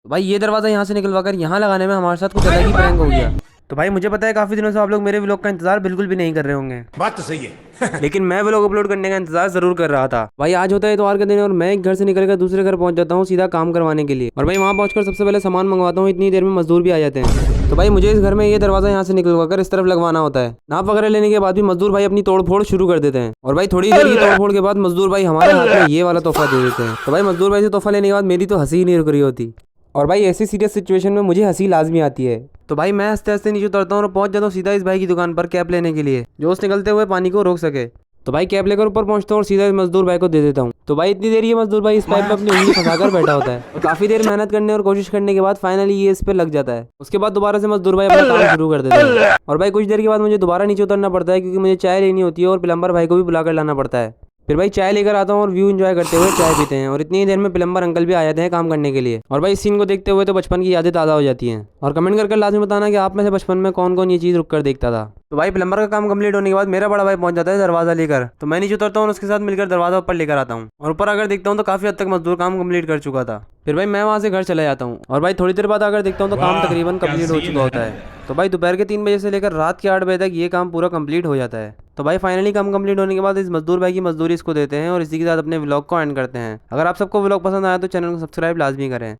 तो भाई ये दरवाजा यहाँ से निकलवा कर यहाँ लगाने में हमारे साथ कुछ अलग ही प्रैंक हो गया। तो भाई मुझे पता है काफी दिनों से आप लोग मेरे व्लॉग का इंतजार बिल्कुल भी नहीं कर रहे होंगे। बात तो सही है। लेकिन मैं व्लॉग अपलोड करने का इंतजार जरूर कर रहा था। भाई आज होता है इतवार का दिन और मैं एक घर से निकलकर दूसरे घर पहुंच जाता हूँ सीधा काम करवाने के लिए। और भाई वहां पहुंचकर सबसे पहले सामान मंगवाता हूँ, इतनी देर में मजदूर भी आ जाते हैं। तो भाई मुझे इस घर में ये दरवाजा यहाँ से निकलवा कर इस तरफ लगवाना होता है। नाप वगैरह लेने के बाद भी मजदूर भाई अपनी तोड़फोड़ शुरू कर देते हैं। और भाई थोड़ी देर की तोड़फोड़ के बाद मजदूर भाई हमारे हाथ में ये वाला तोहफा दे देते हैं। तो भाई मजदूर भाई से तोहफा लेने के बाद मेरी तो हंसी ही नहीं रुक रही होती। और भाई ऐसी सीरियस सिचुएशन में मुझे हंसी लाजमी आती है। तो भाई मैं हंसते हंसते नीचे उतरता हूँ और पहुंच जाता हूँ सीधा इस भाई की दुकान पर कैप लेने के लिए, जो उस निकलते हुए पानी को रोक सके। तो भाई कैप लेकर ऊपर पहुंचता हूँ और सीधा इस मजदूर भाई को दे देता हूँ। तो भाई इतनी देर ये मजदूर भाई इस पाइप में अपनी उंगली फंसाकर बैठा होता है और काफी देर मेहनत करने और कोशिश करने के बाद फाइनली ये इस पे लग जाता है। उसके बाद दोबारा से मजदूर भाई अपना काम शुरू कर देते हैं। और भाई कुछ देर के बाद मुझे दोबारा नीचे उतरना पड़ता है क्योंकि मुझे चाय लेनी होती है और प्लम्बर भाई को भी बुलाकर लाना पड़ता है। फिर भाई चाय लेकर आता हूँ और व्यू एंजॉय करते हुए चाय पीते हैं और इतनी ही देर में प्लम्बर अंकल भी आ जाते हैं काम करने के लिए। और भाई इस सीन को देखते हुए तो बचपन की यादें ताज़ा हो जाती हैं। और कमेंट करके लाजमी बताना कि आप में से बचपन में कौन कौन ये चीज़ रुक कर देखता था। तो भाई प्लम्बर का काम कंप्लीट होने के बाद मेरा बड़ा भाई पहुंच जाता है दरवाजा लेकर। तो मैं नीचे उतरता हूँ और उसके साथ मिलकर दरवाजा ऊपर लेकर आता हूँ और ऊपर अगर देखता हूँ तो काफी हद तक मजदूर काम कंप्लीट कर चुका था। फिर भाई मैं वहां से घर चला जाता हूँ और भाई थोड़ी देर बाद अगर देखता हूँ तो काम तकरीबन कंप्लीट हो चुका होता है। तो भाई दोपहर के 3 बजे से लेकर रात के 8 बजे तक ये काम पूरा कंप्लीट हो जाता है। तो भाई फाइनली काम कंप्लीट होने के बाद इस मजदूर भाई की मजदूरी इसको देते हैं और इसी के साथ अपने व्लॉग को एंड करते हैं। अगर आप सबको व्लॉग पसंद आया तो चैनल को सब्सक्राइब लाजमी करें।